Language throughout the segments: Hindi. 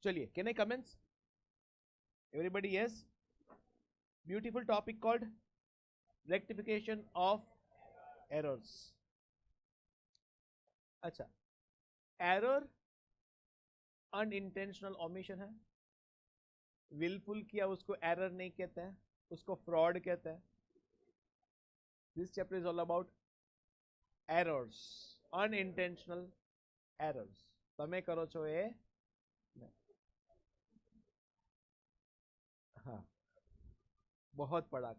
चलिए, can I comments? Everybody yes? Beautiful topic called rectification of errors. अच्छा, एरर अनइंटेंशनल ओमिशन है. विलफुल किया उसको एरर नहीं कहते हैं, उसको फ्रॉड कहते हैं. This chapter is all about errors, unintentional errors. તમે કરો છો એ? हाँ, बहुत पढ़ा.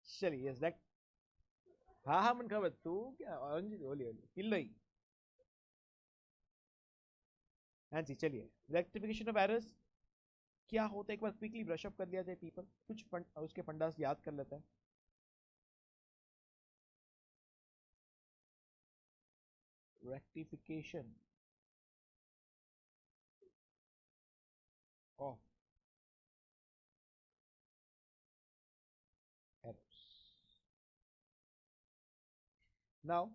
चलिए, यस दैट. हाँ हाँ, मन खबर. तू क्या ओली ओली किल्लई. हाँ जी, चलिए. रेक्टिफिकेशन ऑफ एरर्स क्या होता है, एक बार क्विकली ब्रश अप कर लिया जाए. पीपल कुछ उसके फंडास याद कर लेते हैं. Rectification of errors. नाउ,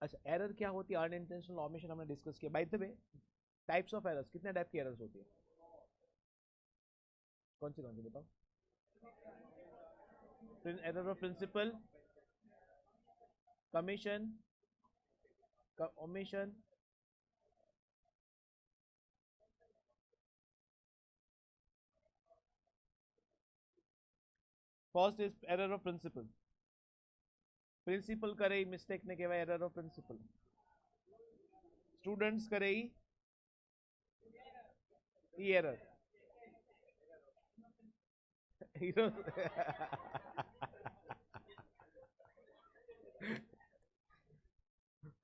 अच्छा, एरर क्या होती है? अनइंटेंशनल ओमिशन हमने डिस्कस किया. By the way, types of errors, कितने टाइप की एरर्स होती है? कौन सी बताओ. Error of principle, commission, omission. First is error of principle. Principle करे मिस्टेक ने कहेवाय एरर ऑफ प्रिंसिपल. स्टूडेंट्स करे ई एरर.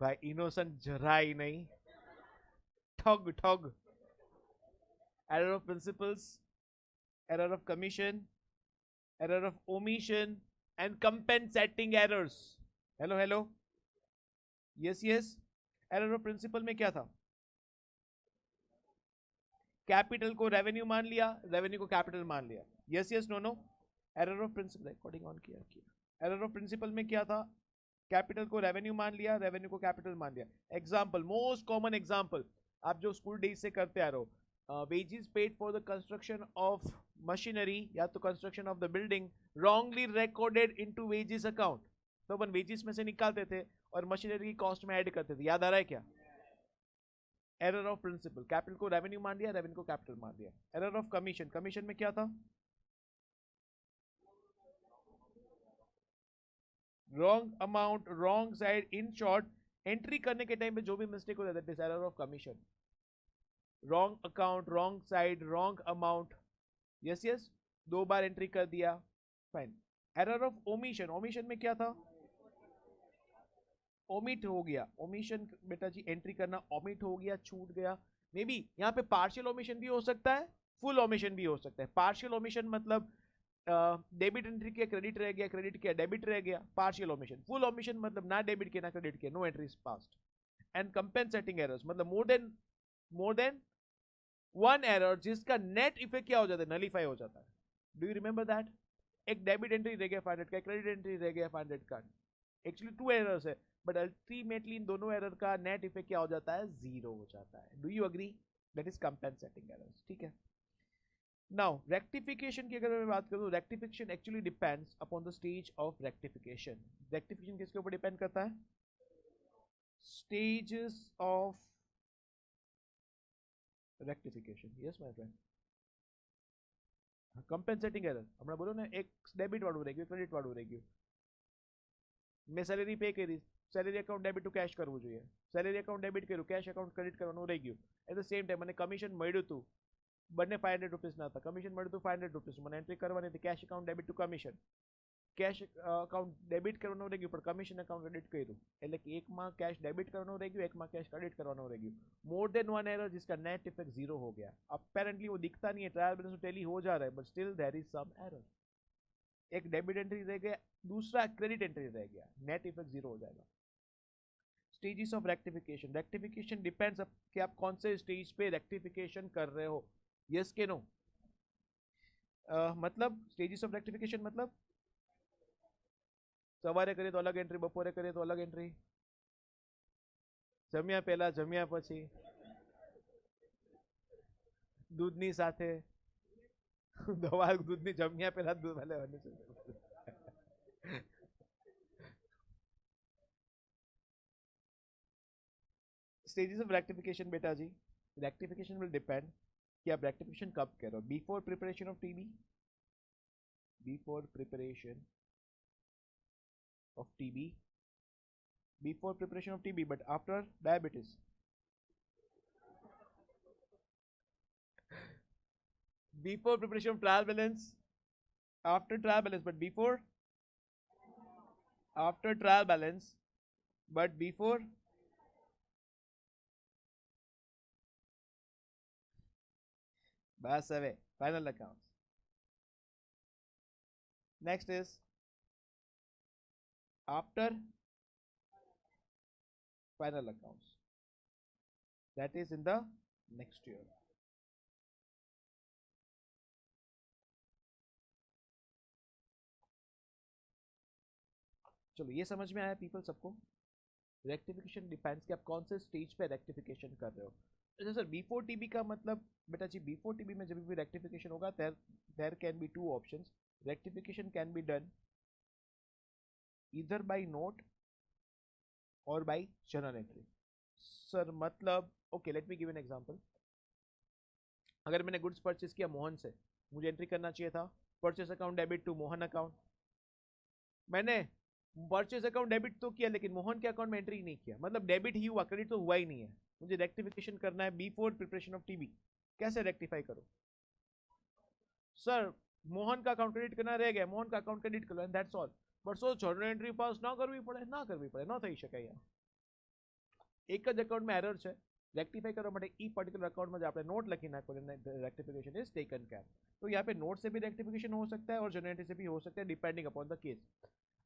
भाई इनोसेंट જરાય नहीं. ठग ठग. Error of principles, error of commission, error of omission and compensating errors. Hello hello, yes yes. Error of principle में क्या था? कैपिटल को रेवेन्यू मान लिया, रेवेन्यू को कैपिटल मान लिया. Yes yes, no no. Error of principle, recording on किया. एरर ऑफ प्रिंसिपल में क्या था? कैपिटल को रेवेन्यू मान लिया, रेवेन्यू को कैपिटल मान लिया. एग्जांपल, मोस्ट कॉमन एग्जांपल आप जो स्कूल डेज से करते आ रहे हो, wages paid for the construction of machinery या तो construction of the building wrongly recorded into wages account. तो अपन वेजेस में से निकालते थे और मशीनरी की कॉस्ट में ऐड करते थे. याद आ रहा है क्या? एरर ऑफ प्रिंसिपल, कैपिटल को रेवेन्यू मान लिया, रेवेन्यू को कैपिटल मान लिया. एरर ऑफ कमीशन, कमीशन में क्या था? Wrong amount, wrong side. In short, entry करने के टाइम पे जो भी मिस्टेक हो जाता है, error of commission. Wrong account, wrong side, wrong amount. Yes yes, 2 bar entry कर दिया, fine. Error of omission, omission में क्या था? ओमिट हो गया. ओमिशन बेटा जी, एंट्री करना ओमिट हो गया, छूट गया. मे बी यहाँ पे पार्शियल ओमिशन भी हो सकता है, फुल ओमिशन भी हो सकता है. पार्शियल ओमिशन मतलब डेबिट एंट्री किया, क्रेडिट रह गया, क्रेडिट किया, डेबिट रह गया, पार्शियल ओमिशन. फुल ओमिशन मतलब ना डेबिट किया ना क्रेडिट किया, no entries passed. And compensating errors मतलब मोर देन वन एरर जिसका नेट इफेक्ट क्या हो जाता है? नलीफाई हो जाता है. Do you remember that? एक डेबिट एंट्री रह गया 500 का, क्रेडिट एंट्री रह गया 500 का. एक्चुअली 2 एरर्स है, बट अल्टीमेटली इन दोनों एरर का नेट इफेक्ट क्या हो जाता है? 0 हो जाता है. Do you agree? That is compensating errors. ठीक है. नाउ रेक्टिफिकेशन की अगर मैं बात करूं, rectification actually depends upon the stage of rectification. Rectification किसके ऊपर डिपेंड करता है? Stages of rectification. Yes my friend. Compensating error હમણાં બોલો ને, એક ડેબિટ વાળું રહી ગયું, ક્રેડિટ વાળું રહી ગયું. મેં સેલેરી પે કરી, salary account debit to cash કરવું જોઈએ, સેલેરી અકાઉન્ટ ડેબિટ કર્યું, કેશ અકાઉન્ટ ક્રેડિટ કરવાનું રહી ગયું. એટ ધ સેમ ટાઈમ મને કમિશન મળ્યું હતું, બંને 500 રૂપીસ ના હતા. કમિશન મળ્યું હતું 500 રૂપીસ, મને એન્ટ્રી કરવાની હતી cash account debit two commission. Cash account debit કરવાનું રહી ગયું, પણ કમિશન અકાઉન્ટ ક્રેડિટ કર્યું. એટલે કે એકમાં કેશ ડેबिट કરવાનું રહી ગયું, એકમાં કેશ ક્રેડિટ કરવાનું રહી ગયું. मोर देन वन एरर जिसका नेट इफेक्ट 0 हो गया. अपेरेंटली वो दिखता नहीं है, ट्रायल बैलेंस टैली हो जा रहा है, but still there is some error. एक डेबिट एंट्री रह गया, दूसरा क्रेडिट एंट्री रह गया, नेट इफेक्ट 0 हो जाएगा. Stages of rectification, rectification depends कि आप कौन से स्टेज पे रेक्टिफिकेशन कर रहे हो. यस के नो? मतलब स्टेजेस ऑफ रेक्टिफिकेशन मतलब सवारे करिए तो अलग एंट्री, बपोरे करिए तो अलग एंट्री, જમ્યા પહેલા જમ્યા પછી દૂધની સાથે દવા દૂધની જમ્યા પહેલા દૂધ લેવાનું છે. स्टेजेस ऑफ रेक्टिफिकेशन बेटा जी, रेक्टिफिकेशन विल डिपेंड कि आप रेक्टिफिकेशन कब कह रहे हो. Before preparation of TB, before preparation of TB, before preparation of TB, but after diabetes. Before preparation of trial balance, after trial balance, but before, after trial balance, but before. बस away final accounts. Next is after final accounts, that is in the next year. चलो ये समझ में आया पीपल सबको. रेक्टिफिकेशन डिपेंड्स कि आप कौन से स्टेज पे रेक्टिफिकेशन कर रहे हो. अच्छा सर, बिफोर टीबी का मतलब बेटा जी, बिफोर टीबी में जब भी रेक्टिफिकेशन होगा there can be two options. Rectification can be done either by note or by journal entry. Sir मतलब okay, let me give an example. अगर मैंने गुड्स परचेस किया मोहन से, मुझे एंट्री करना चाहिए था purchase account debit to Mohan account. मैंने परचेस अकाउंट डेबिट तो किया लेकिन मोहन के अकाउंट में एंट्री नहीं किया, मतलब डेबिट ही हुआ, क्रेडिट तो हुआ ही नहीं है. मुझे रेक्टिफिकेशन करना है बिफोर प्रिपरेशन ऑफ टीबी. कैसे रेक्टिफाई करो सर? मोहन का अकाउंट क्रेडिट करना रह गया, मोहन का अकाउंट क्रेडिट करो and that's all. But so journal entry पास ना करवी પડે, ના કરવી પડે, ન થઈ શકે. અહીંયા એક જ અકાઉન્ટમાં એરર છે, રેક્ટિફાઈ કરવા માટે ઈ પર્ટિક્યુલર અકાउंट में जो आपने नोट लखी नाखो, रेक्टिफिकेशन इज टेकन केयर. तो यहाँ पे नोट से भी रेक्टिफिकेशन हो सकता है और जर्नल एंट्री से भी हो सकता है, डिपेंडिंग अपॉन द केस.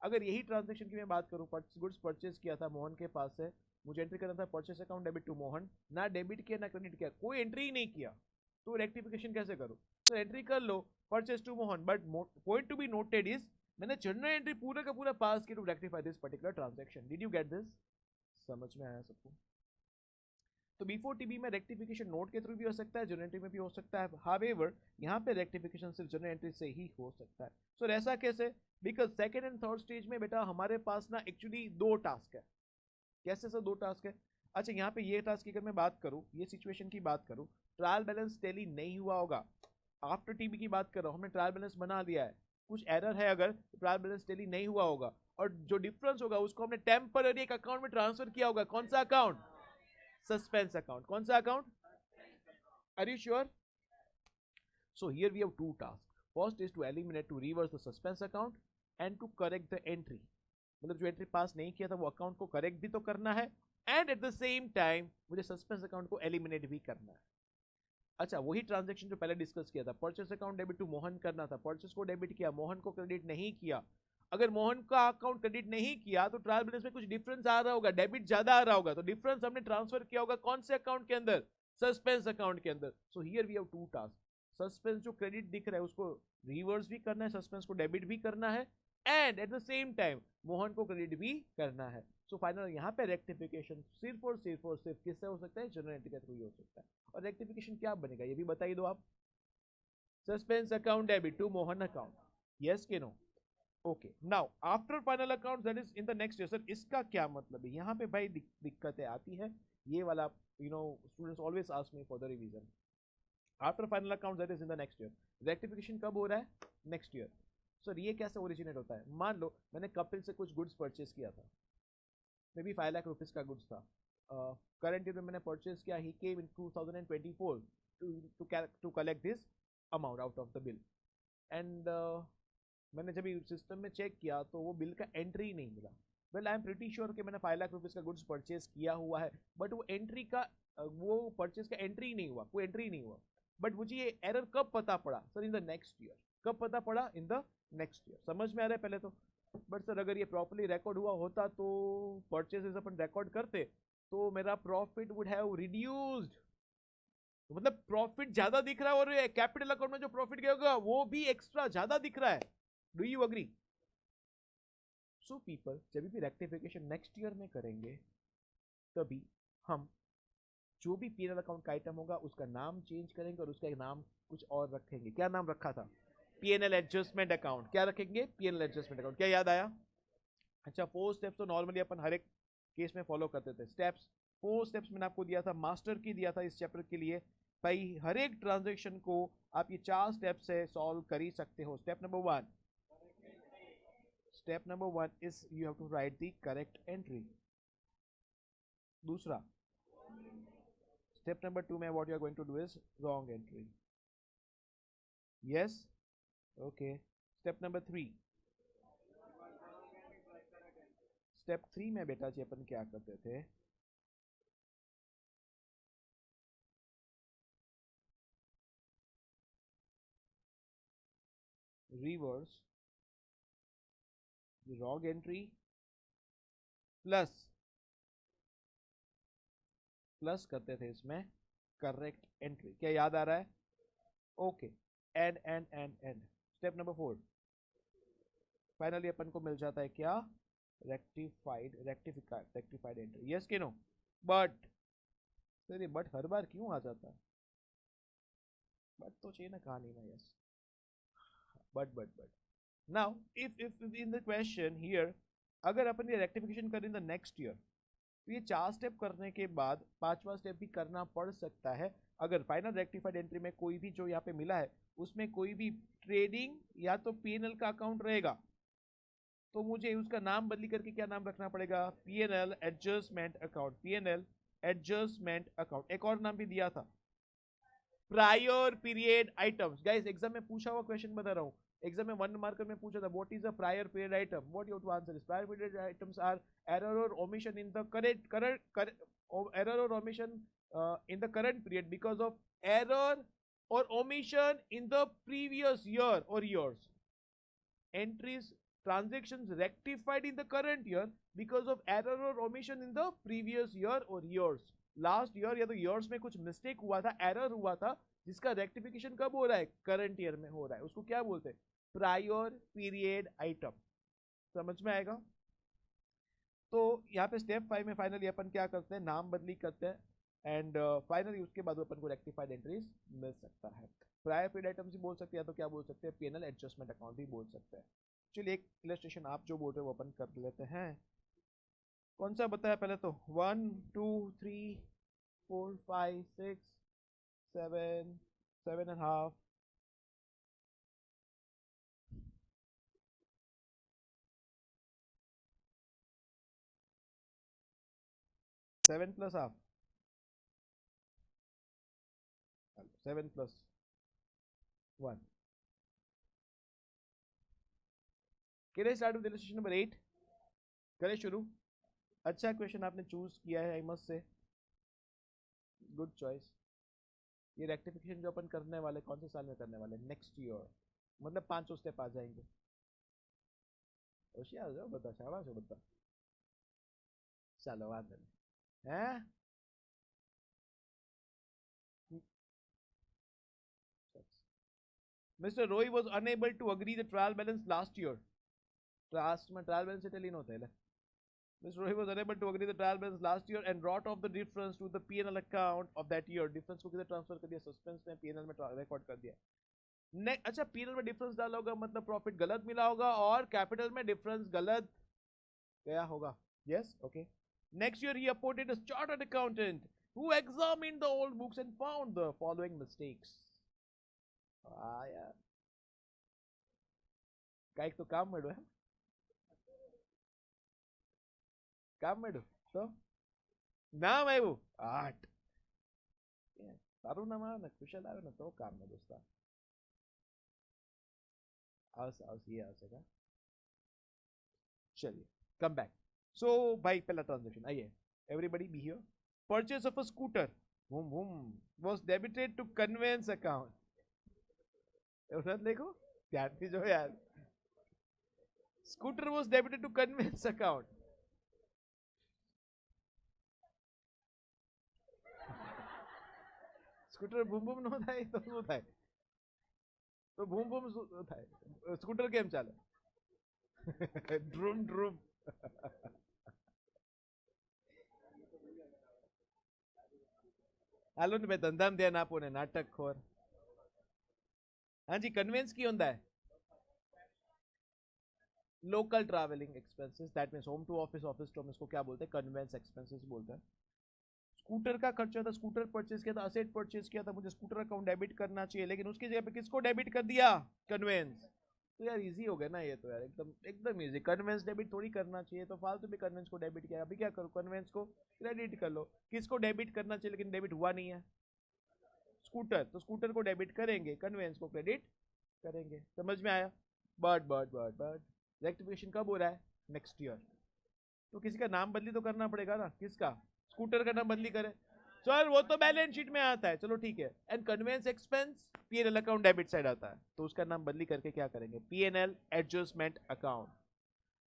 अगर यही ट्रांजेक्शन की मैं बात करूँ, गुड्स परचेज किया था मोहन के पास से, मुझे एंट्री करना था purchase account debit to Mohan, ना डेबिट किया ना क्रेडिट किया, कोई एंट्री ही नहीं किया, तो रेक्टिफिकेशन कैसे करूँ? तो एंट्री कर लो purchase to Mohan, but point to be noted is मैंने जर्नल एंट्री पूरा का पूरा पास किया to rectify this particular transaction. Did you get this? समझ में आया सबको? तो बिफोर टीबी में रेक्टिफिकेशन नोट के थ्रू भी हो सकता है, जर्नल एंट्री में भी हो सकता है. हाउएवर यहाँ पे रेक्टिफिकेशन सिर्फ जर्नल एंट्री से ही हो सकता है. सो ऐसा कैसे? Because second and third stage में बेटा हमारे पास ना एक्चुअली दो टास्क है. कैसे सर दो टास्क है? अच्छा, यहाँ पे ये टास्क की अगर मैं बात करूँ, ये सिचुएशन की बात करूँ, ट्रायल बैलेंस टैली नहीं हुआ होगा. आफ्टर टीबी की बात कर रहा हूँ, हमने ट्रायल बैलेंस बना दिया है, कुछ एरर है अगर, तो ट्रायल बैलेंस टैली नहीं हुआ होगा, और जो डिफरेंस होगा उसको हमने टेम्पररी एक अकाउंट में ट्रांसफर किया होगा. कौन सा अकाउंट? Suspense account. कौन सा account? Are you sure? So here we have two task. First is to eliminate, to reverse the suspense account and to correct the entry. मतलब जो एंट्री पास नहीं किया था वो अकाउंट को करेक्ट भी तो करना है, and at the same time मुझे सस्पेंस अकाउंट को एलिमिनेट भी करना है. अच्छा, वही ट्रांजैक्शन जो पहले डिस्कस किया था, purchase account debit to Mohan करना था, परचेस को डेबिट किया, मोहन को क्रेडिट नहीं किया. अगर मोहन का अकाउंट क्रेडिट नहीं किया तो ट्रायल बैलेंस में कुछ डिफरेंस आ रहा होगा, डेबिट ज्यादा आ रहा होगा, तो डिफरेंस हमने ट्रांसफर किया होगा कौन से अकाउंट के अंदर? सस्पेंस अकाउंट के अंदर. So here we have two task. Suspense जो क्रेडिट दिख रहा है उसको रिवर्स भी करना है, सस्पेंस को डेबिट भी करना है, and at the same time Mohan को क्रेडिट भी करना है. सो फाइनल यहाँ पे रेक्टिफिकेशन सिर्फ और सिर्फ किससे हो सकता है? जर्नल एंट्री के थ्रू ही हो सकता है. और रेक्टिफिकेशन क्या बनेगा ये भी बताइए दो आप. Suspense account debit to Mohan account, yes के no? Okay. Now after final account that is in the next year. Sir इसका क्या मतलब है? यहाँ पे भाई दिक्कतें आती है, ये वाला students always ask me for the revision. After final account that is in the next year, rectification कब हो रहा है? Next year. सर ये कैसे ओरिजिनेट होता है? मान लो मैंने कपिल से कुछ गुड्स परचेज किया था, मे बी 5 लाख रुपीज का गुड्स था. करंट ईयर में मैंने परचेज किया, he came in 2024 to collect this amount out of the bill, and मैंने जब सिस्टम में चेक किया तो वो बिल का एंट्री नहीं मिला. Well I am pretty sure कि मैंने 5 लाख रुपीज का गुड्स परचेज किया हुआ है, बट वो एंट्री का वो परचेज का एंट्री नहीं हुआ, कोई एंट्री नहीं हुआ. बट मुझे ये एरर कब पता पड़ा? Sir in the next year. कब पता पड़ा? इन द नेक्स्ट ईयर. समझ में आ रहा है पहले तो? बट सर अगर ये प्रॉपर्ली रिकॉर्ड हुआ होता तो परचेसेस अपन रिकॉर्ड करते तो मेरा प्रॉफिट वुड हैव रिड्यूस्ड. मतलब प्रॉफिट ज्यादा दिख रहा है और कैपिटल अकाउंट में जो प्रॉफिट गया होगा वो भी एक्स्ट्रा ज्यादा दिख रहा है. Do you agree? So people जब भी रेक्टिफिकेशन नेक्स्ट ईयर में करेंगे तभी हम जो भी पीएनएल अकाउंट का आइटम होगा उसका नाम चेंज करेंगे और उसका एक नाम कुछ और रखेंगे। क्या नाम रखा था? PNL adjustment account. क्या रखेंगे? PNL adjustment account. क्या याद आया? अच्छा, 4 स्टेप्स तो नॉर्मली अपन हर एक केस में फॉलो करते थे। स्टेप्स 4 स्टेप्स मैंने आपको दिया था, मास्टर की दिया था इस चैप्टर के लिए। भाई हर एक ट्रांजेक्शन को आप ये 4 स्टेप से सॉल्व कर ही सकते हो। Step number 1, step number 1 is you have to write the correct entry. दूसरा, स्टेप नंबर 2 में what you are going to do is wrong entry. Yes, okay. Step number 3, step 3 में बेटा जी अपन क्या करते थे? रिवर्स रॉन्ग एंट्री प्लस करते थे इसमें करेक्ट एंट्री। क्या याद आ रहा है? Okay. And and and and step number 4, finally अपन को मिल जाता है क्या? Rectified entry. यस कि नो? बट सर ये बट हर बार क्यों आ जाता है? बट तो चाहिए ना कहानी में। Yes, but now if in the question here, अगर अपन ये रेक्टिफिकेशन करें द नेक्स्ट ईयर, तो ये 4 स्टेप करने के बाद 5वां स्टेप भी करना पड़ सकता है। अगर फाइनल रेक्टिफाइड एंट्री में कोई भी जो यहाँ पे मिला है उसमें कोई भी ट्रेडिंग या तो पीएनएल का अकाउंट रहेगा, तो मुझे उसका नाम बदली करके क्या नाम रखना पड़ेगा? PNL adjustment account. PNL adjustment account. एक और नाम भी दिया था, prior period items. Guys exam में पूछा हुआ क्वेश्चन बता रहा हूँ। एग्जाम में 1 मार्कर में पूछा था what is a prior period item, what you have to answer is prior period items are error और omission in the current error or omission in the current period because of error or omission in the previous year or years. Entries, transactions rectified in the current year because of error or omission in the previous year or years. Last year या तो ईयर्स में कुछ मिस्टेक हुआ था, एरर हुआ था, जिसका रेक्टिफिकेशन कब हो रहा है? करंट ईयर में हो रहा है। उसको क्या बोलते हैं? Prior period item. समझ में आएगा? तो यहाँ पे स्टेप 5 में फाइनली अपन क्या करते हैं? नाम बदली करते हैं एंड फाइनली उसके बाद अपन को रेक्टिफाइड एंट्रीज मिल सकता है। प्रायर पीरियड आइटम्स भी बोल सकते हैं, या तो क्या बोल सकते हैं? पीएनएल एडजस्टमेंट अकाउंट भी बोल सकते हैं। चलिए एक इलस्ट्रेशन आप जो बोल रहे हो वो अपन कर लेते हैं। कौन सा बताया पहले? तो 1 2 3 4 5 6 7 7.5 7 प्लस हाफ 7 प्लस 1। कैसे स्टार्ट विद इलस्ट्रेशन नंबर 8? करें शुरू। अच्छा क्वेश्चन आपने चूज किया है, I must say good choice. ये रेक्टिफिकेशन जो अपन करने वाले कौन से साल में करने वाले? Next year. मतलब 5 स्टेप आ जाएंगे। होशियार हो जाओ, बता, शाबाश हो बता। चलो बात है। Mr. Roy was unable to agree the trial balance last year. Last में trial balance इटली होता है। Mr. Roy was unable to agree the trial balance last year and brought off the difference to the P&L account of that year. Difference को किधर ट्रांसफर कर दिया? सस्पेंस में P&L में रिकॉर्ड कर दिया। अच्छा, P&L में डिफरेंस डाला होगा मतलब प्रॉफिट गलत मिला होगा और कैपिटल में डिफरेंस गलत गया होगा। Yes, okay. Next year he appointed a chartered accountant who examined the old books and found the following mistakes. यार काइक तो काम माಡು है, काम माಡು तो નામ આવ્યું 8 તારું નામ આવે ને કુશલ આવે ને તો કામ ને દોસ્તા આવશે ये આવશે का। चलिए कम बैक। सो भाई पहला ट्रांजेक्शन आइए, everybody be here. Purchase of a scooter वूम वूम was debited to conveyance account. देखो ध्यान से जो यार, scooter was debited to conveyance account. Scooter બૂમ બૂમ નો થાય તો શું થાય? તો બૂમ બૂમ શું થાય? સ્કૂટર કેમ ચાલે? ડ્રૂમ ડ્રૂમ। હાલો ને બે ધંધામાં ધ્યાન આપો ને નાટક ખોર हाँ जी कन्वेंस की होता है local travelling expenses that means home to office office to home इसको क्या बोलते हैं कन्वेंस एक्सपेंसेस बोलते हैं स्कूटर का खर्चा था स्कूटर परचेज किया था असेट परचेज किया था मुझे स्कूटर अकाउंट डेबिट करना चाहिए लेकिन उसकी जगह पे किसको डेबिट कर दिया कन्वेंस तो यार इजी हो गया ना ये तो यार एकदम एकदम इजी कन्वेंस डेबिट थोड़ी करना चाहिए तो फालतू भी कन्वेंस को डेबिट किया अभी क्या करो कन्वेंस को क्रेडिट कर लो किसको डेबिट करना चाहिए लेकिन डेबिट हुआ नहीं है स्कूटर तो स्कूटर को डेबिट करेंगे कन्वेंस को क्रेडिट करेंगे समझ में आया बट रेक्टिफिकेशन कब हो रहा है नेक्स्ट ईयर तो किसी का नाम बदली तो करना पड़ेगा ना किसका स्कूटर का नाम बदली करे सर वो तो बैलेंस शीट में आता है चलो ठीक है and conveyance expense PNL account debit side आता है तो उसका नाम बदली करके क्या करेंगे पीएनएल एडजस्टमेंट अकाउंट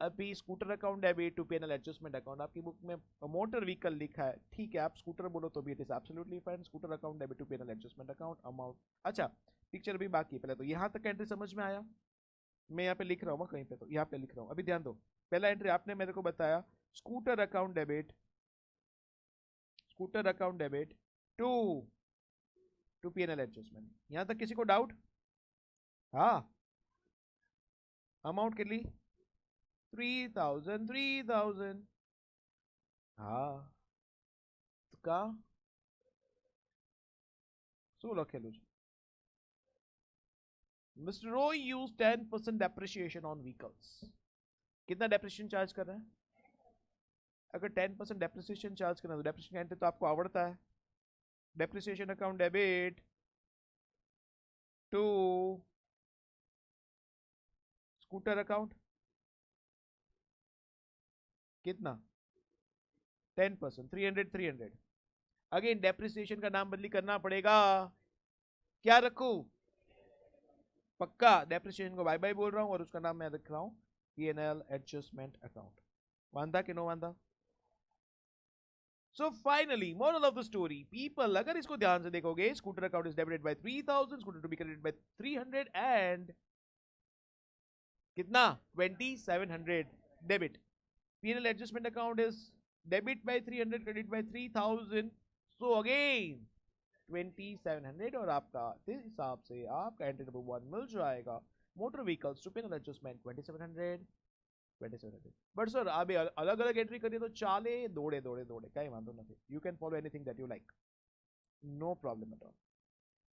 अभी scooter account debit to PNL adjustment account आपकी बुक में मोटर व्हीकल लिखा है ठीक है आप स्कूटर बोलो तो भी it is absolutely fine scooter account debit to PNL adjustment account amount अच्छा पिक्चर भी बाकी पहले तो यहाँ तक एंट्री समझ में आया मैं यहाँ पे लिख रहा हूँ कहीं पे तो यहाँ पे लिख रहा हूँ अभी ध्यान दो पहला एंट्री आपने मेरे को बताया scooter account debit to to PNL adjustment यहाँ तक किसी को डाउट हाँ अमाउंट કેટલી 3000 હા તો કા શું લખેલું છે Mr. Roy used 10% depreciation on vehicles कितना डेप्रिसिएशन चार्ज कर रहे हैं अगर 10% डेप्रिसिएशन चार्ज करना तो डेप्रिसिएशन एंट्री तो आपको आवड़ता है depreciation account debit to scooter account कितना 10% 300 अगेन डेप्रिसिएशन का नाम बदली करना पड़ेगा क्या रखूं पक्का डेप्रिसिएशन को बाय बाय बोल रहा हूं और उसका नाम मैं रख रहा हूं पीएनएल एडजस्टमेंट अकाउंट वांदा कि नो वांदा so finally moral of the story people अगर इसको ध्यान से देखोगे scooter account is debited by 3000 scooter to be credited by 300 and कितना 2700 debit PNL adjustment account is debit by 300 credit by 3000 so again 2700 और आपका इस हिसाब से आपका एंट्री नंबर 1 मिल जाएगा motor vehicles to PNL adjustment 2700 but sir आप अलग अलग एंट्री करिए तो चाले दौड़े कहीं वांधो नहीं you can follow anything that you like no problem at all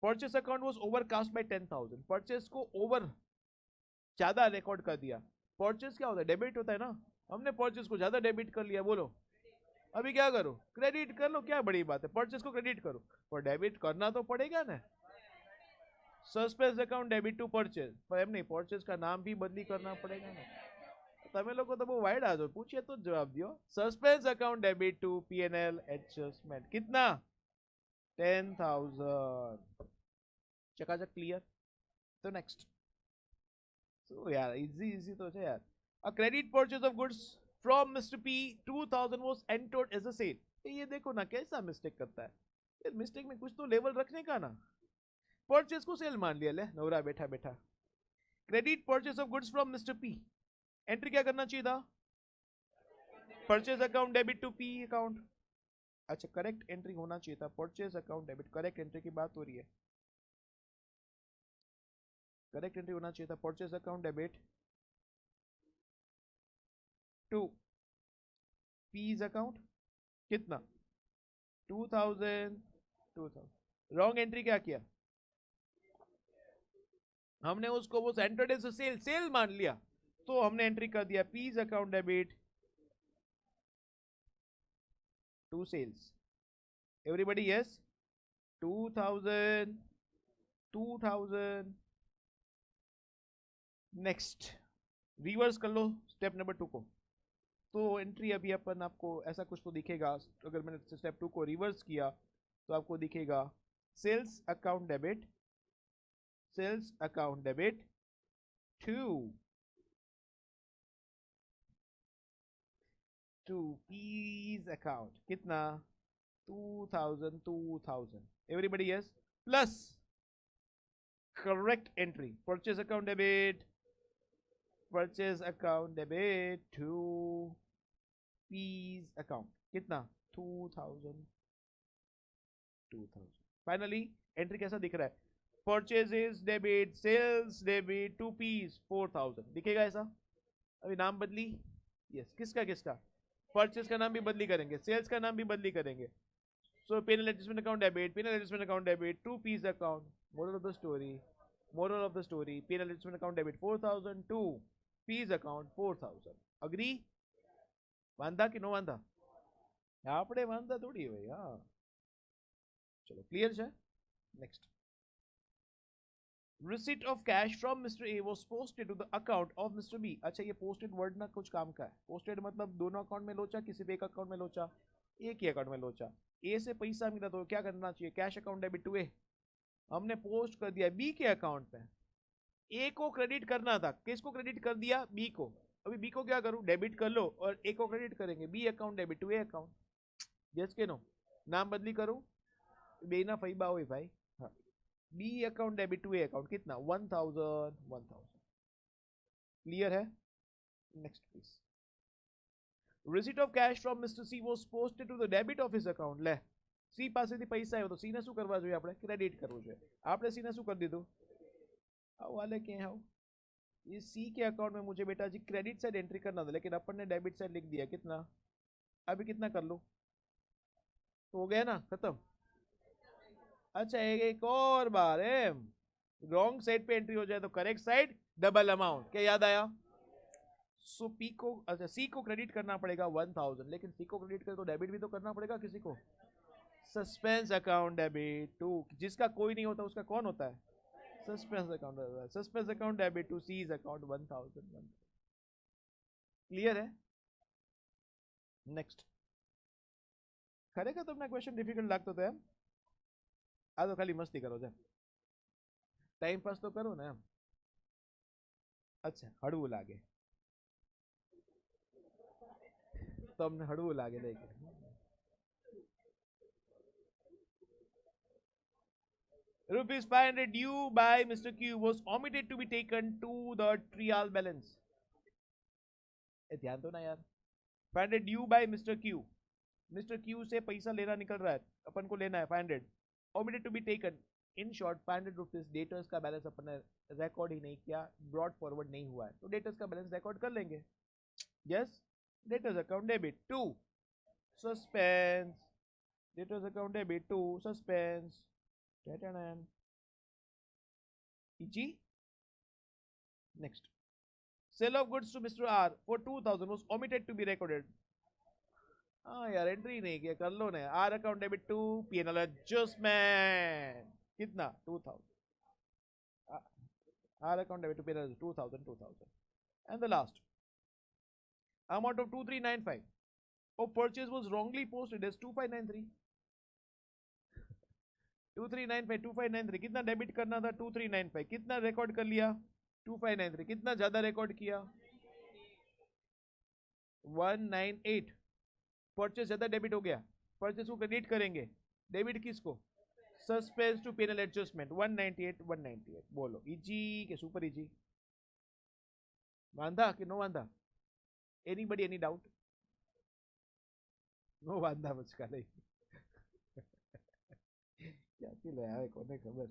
purchase account was overcast by 10000 purchase को ओवर ज्यादा रिकॉर्ड कर दिया परचेस क्या होता है डेबिट होता है ना हमने परचेस को ज्यादा डेबिट कर लिया बोलो अभी क्या करो क्रेडिट कर लो क्या बड़ी बात है परचेस को क्रेडिट करो पर डेबिट करना तो पड़ेगा ना suspense account debit to purchase पर एम नहीं परचेस का नाम भी बदली करना पड़ेगा ना તમે લોકો તો બહુ વાયડા છો પૂછીએ તો જવાબ દો suspense account debit two P&L adjustment कितना 10000 ચકાચક ક્લિયર તો નેક્स्ट so यार इजी तो है यार a credit purchase of goods from Mr. P 2000 was entered as a sale ये देखो ना कैसा मिस्टेक करता है ये मिस्टेक में कुछ तो लेवल रखने का ना परचेस को सेल मान लिया ले नवरा बैठा बैठा credit purchase of goods from mister P entry क्या करना चाहिए था purchase account debit to P account अच्छा करेक्ट एंट्री होना चाहिए था purchase account debit correct entry की बात हो रही है करेक्ट एंट्री होना चाहिए था purchase account debit to P's account कितना 2000 रॉन्ग एंट्री क्या किया हमने उसको वो एंटर्ड एज सेल मान लिया तो हमने एंट्री कर दिया P's account debit to sales everybody yes 2000 next reverse कर लो स्टेप नंबर 2 को तो एंट्री अभी अपन आपको ऐसा कुछ तो दिखेगा अगर मैंने स्टेप 2 को रिवर्स किया तो आपको दिखेगा sales account debit to P's account कितना 2000 everybody yes plus correct entry purchase account debit to P's account कितना 2000 2000. फाइनली एंट्री कैसा दिख रहा है? Purchases debit, sales debit, 2 P's 4000 दिखेगा ऐसा? अभी नाम बदली, यस, किसका किसका? परचेज का नाम भी बदली करेंगे, सेल्स का नाम भी बदली करेंगे. So penal adjustment account debit, penal adjustment account debit, 2 piece account. Moral of the story, moral of the story, penal adjustment account debit 4000, 2 fees account 4000. Agree? वांधा कि नो वांधा? આપણે વાંધા થોડી હોય. હા, ચલો ક્લિયર છે. Next. Receipt of cash from Mr. A was posted to the account of Mr. B. अच्छा, ये posted word ना कुछ काम का है. posted मतलब दोनों अकाउंट में लोचा, किसी भी एक अकाउंट में लोचा, एक ही अकाउंट में लोचा. ए से पैसा मिला तो क्या करना चाहिए? कैश अकाउंट डेबिट टू ए. हमने पोस्ट कर दिया बी के अकाउंट पे. ए को क्रेडिट करना था, किसको क्रेडिट कर दिया? बी को. अभी बी को क्या करूं? डेबिट कर लो और ए को क्रेडिट करेंगे. B account debit to A account. Yes के नो? नाम बदली करूं? बेना फैबा हो भाई. हाँ, B account debit to A account कितना? 1000. क्लियर है? Next please. Receipt of cash from mister C was posted to the debit of his account. ले, સી પાસેથી પૈસા આવ્યો તો સીને શું કરવા જોઈએ? આપણે ક્રેડિટ કરવું જોઈએ. આપણે સીને શું કરી દીધું? આવું હાલે કે આવું? ये सी के अकाउंट में मुझे बेटा जी क्रेडिट साइड एंट्री करना था, लेकिन अपन ने डेबिट साइड लिख दिया. कितना? अभी कितना कर लो तो हो गया ना, खत्म. अच्छा, एक और बार एम रॉन्ग साइड पे एंट्री हो जाए तो करेक्ट साइड डबल अमाउंट. क्या याद आया? सो पी को, अच्छा सी को क्रेडिट करना पड़ेगा 1000, लेकिन सी को क्रेडिट करे तो डेबिट भी तो करना पड़ेगा किसी को. सस्पेंस अकाउंट डेबिट टू, जिसका कोई नहीं होता उसका कौन होता है? Suspense account. Suspense account debit to C's account 1000. Clear है? नेक्स्ट. खरेखर તમને ક્વેશ્ચન ડિફિકલ્ટ લાગતો તો એમ? આ તો ખાલી મસ્તી કરો છે, ટાઈમ પાસ તો કરો ને એમ. અચ્છા, હળવું લાગે તમને, હળવું લાગે. દેખ, rupees 500 due by Mr. Q was omitted to be taken to the trial balance. ए ध्यान दो ना यार. 500 due by mister Q. Mister Q से पैसा लेना निकल रहा है, अपन को लेना है 500. omitted to be taken. In short 500 rupees debtors का बैलेंस अपन ने रिकॉर्ड ही नहीं किया, ब्रॉड फॉरवर्ड नहीं हुआ है, तो डेटर्स का बैलेंस रिकॉर्ड कर लेंगे. Yes, debtors account debit to suspense. Debtors account debit to suspense. EG. Next. Sale of goods to Mr. R for 2000 was omitted to be recorded. हाँ यार, एंट्री नहीं किया, कर लो ना. R account debit to PNL adjustment. कितना? 2000. R account debit to PNL 2000. And the last amount of 2395 of purchase was wrongly posted as 2593. 2395 2593. कितना डेबिट करना था? 2395. कितना रिकॉर्ड कर लिया? 2593. कितना ज्यादा रिकॉर्ड किया? 198. परचेस ज्यादा डेबिट हो गया. परचेस को क्रेडिट करेंगे. डेबिट किसको? Suspense to penal adjustment 198. बोलो इजी के सुपर इजी? वांधा कि नो वांधा? Anybody any doubt? नो वांधा मुझका नहीं. क्या चीज है कोने खबर.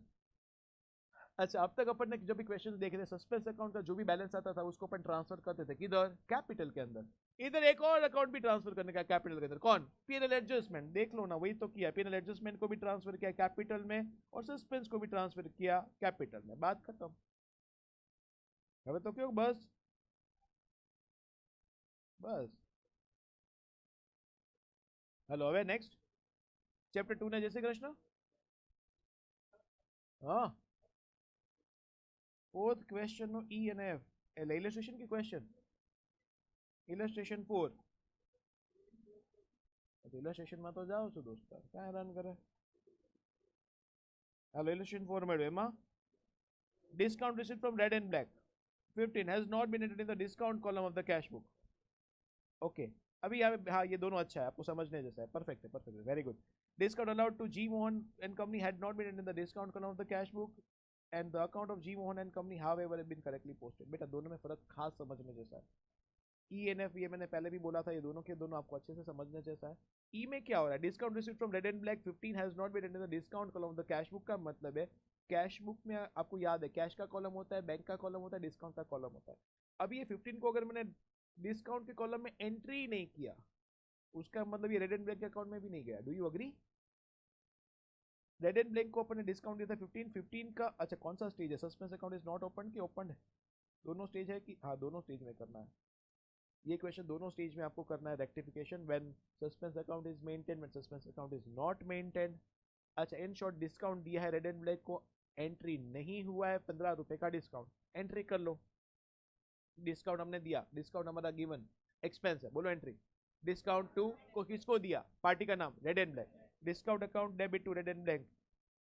अच्छा, अब तक अपन ने जो भी क्वेश्चन देखे थे, सस्पेंस अकाउंट का जो भी बैलेंस आता था उसको अपन ट्रांसफर करते थे किधर? कैपिटल के अंदर. इधर एक और अकाउंट भी ट्रांसफर करने का कैपिटल के अंदर. कौन? PNL adjustment. देख लो ना, वही तो किया. पीएनएल एडजस्टमेंट को भी ट्रांसफर किया कैपिटल में और सस्पेंस को भी ट्रांसफर किया कैपिटल में. बात खत्म. હવે તો क्यों बस बस. हेलो, હવે नेक्स्ट चैप्टर 2 ने. जय श्री कृष्ण. हाँ, फोर्थ क्वेश्चन नो ई एंड एफ એટલે ઇલસ્ટ્રેશન की क्वेश्चन. ઇલસ્ટ્રેશન 4. ઇલસ્ટ્રેશન માં તો જાઓ છો દોસ્તો, ક્યાં હેરાન કરે. હાલો, ઇલસ્ટ્રેશન 4 મેળવો. એમાં discount receipt from red and black 15 has not been entered in the discount column of the cash book. Okay, अभी यहाँ हाँ, ये दोनों अच्छा है, आपको समझने जैसा है. परफेक्ट है, परफेक्ट है, very good. Discount allowed to G Mohan and Company had not been entered in the discount column of the cash book, and the account of G Mohan and Company, however, had been correctly posted. बेटा दोनों में फर्क खास समझने जैसा है. ई एन एफ ये मैंने पहले भी बोला था, ये दोनों के दोनों आपको अच्छे से समझने जैसा है। ई में क्या हो रहा है, discount receive from red and black 15 has not been entered in the discount column of the cash book. का मतलब है कैश बुक में आपको याद है कैश का कॉलम होता है, बैंक का कॉलम होता है, डिस्काउंट का कॉलम होता है। अब ये 15 को अगर मैंने डिस्काउंट के कॉलम में एंट्री नहीं किया, उसका मतलब ये रेड एंड ब्लैक के अकाउंट में भी नहीं गया। Do you agree? Red and black को अपन ने डिस्काउंट दिया था 15 का। अच्छा कौन सा स्टेज है, suspense account is not open कि ओपन है? दोनों स्टेज है कि? हाँ दोनों स्टेज में करना है ये क्वेश्चन, दोनों स्टेज में आपको करना है rectification. When suspense account is maintain, when suspense account is not maintain. अच्छा इन शॉर्ट डिस्काउंट दिया है रेड एंड ब्लैक को, एंट्री नहीं हुआ है, 15 रुपए का डिस्काउंट, एंट्री कर लो। डिस्काउंट हमने दिया, डिस्काउंट हमारा गिवन एक्सपेंस है, बोलो एंट्री। डिस्काउंट टू को किसको दिया, पार्टी का नाम red and black. Discount account debit to red and black.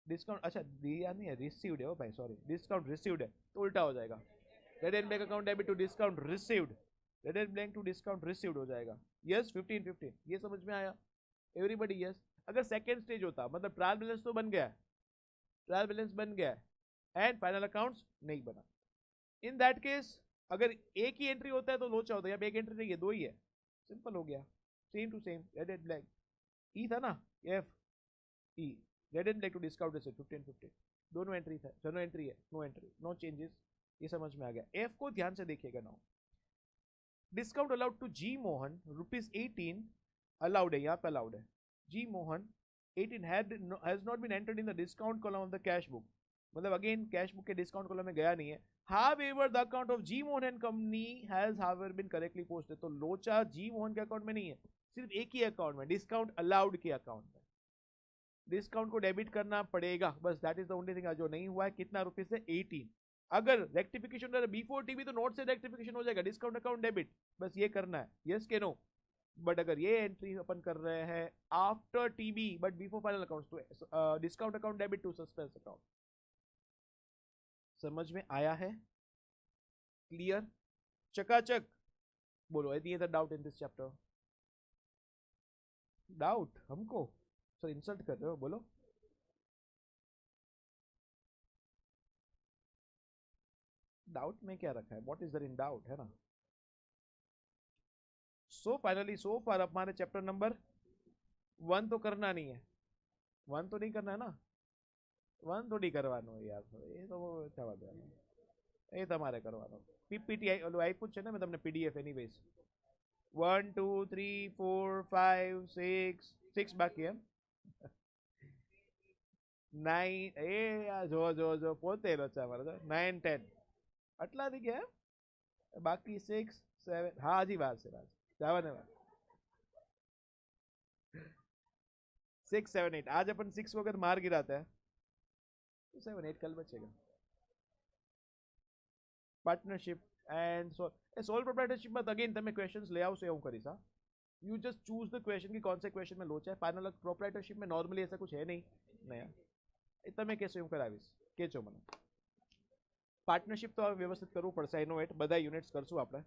Discount अच्छा दिया नहीं है, रिसीव्ड है, ओ भाई सॉरी, डिस्काउंट रिसीव्ड है तो उल्टा हो जाएगा। Red and black account debit to discount received, red and black to discount received हो जाएगा। यस 15 ये समझ में आया एवरीबॉडी? यस। अगर सेकेंड स्टेज होता मतलब ट्रायल बैलेंस तो बन गया है, ट्रायल बैलेंस बन गया है एंड फाइनल अकाउंट्स नहीं बना, इन दैट केस अगर एक ही एंट्री होता है तो लोचा होता है, अब एक एंट्री नहीं है, दो ही है, सिंपल हो गया। Same to same red and black, E था ना, F E, red and black to discount received 15 दोनों एंट्री था, दोनों एंट्री है, नो एंट्री नो चेंजेस, ये समझ में आ गया। एफ को ध्यान से देखिएगा now, discount allowed to G Mohan ₹18 allowed है, यहाँ पे अलाउड है। G Mohan 18 has not been entered in the discount column of the cash book, मतलब अगेन कैश बुक के डिस्काउंट कॉलम में गया नहीं है। However, the account of G Mohan and Company has however been correctly posted, तो लोचा जी मोहन के अकाउंट में नहीं है, सिर्फ एक ही अकाउंट में, डिस्काउंट अलाउड के अकाउंट में। डिस्काउंट को डेबिट करना पड़ेगा, बस that is the only thing. जो नहीं हुआ है कितना रुपीज से 18। अगर रेक्टिफिकेशन बिफोर टीबी तो नोट से रेक्टिफिकेशन हो जाएगा, डिस्काउंट अकाउंट डेबिट, बस ये करना है, यस के नो। बट अगर ये एंट्री अपन कर रहे हैं after TB but before final account, तो discount account debit to suspense account. समझ में आया है? क्लियर? चकाचक? बोलो any other doubt in this chapter? Doubt हमको सर इंसल्ट कर रहे हो, बोलो। डाउट में क्या रखा है, what is there in doubt, है ना? सो फाइनली सो फार हमारे चैप्टर नंबर 1 तो करना नहीं है, 1 तो नहीं करना है ना, 1 तो नहीं करवानो है यार, ये तो જવા દો, એ તમારે કરવાનો। પીપીટી ઓલું આપ્યું છે ને મેં તમને પીડીએફ એનીવેઝ, 1 2 3 4 5 6 6 બાકી એમ 9 એ જો જો જો પોતે લો છે અમારે 9 10 આટલા થઈ ગયા એમ, બાકી 6 7 હા હજી વાર છે, રાજ જવાને વાર 6 7 8 आज अपन 6 वक्त मार गिराते हैं तो 7 8 कल बचेगा। पार्टनरशिप एंड सोल प्रोप्राइटरशिप में अगेन તમે क्वेश्चंस ले आओ से હું કરીશ હા, you just choose the question कि कौन से क्वेश्चन में लोचा है। फाइनल प्रोप्राइटरशिप में नॉर्मली ऐसा कुछ है नहीं नया, તમે कैसे હું કરાવીશ કેજો મને। પાર્ટનરशिप तो व्यवस्थित કરવું પડશે, એનો એટ બધા યુનિટ્સ કરશું આપણે।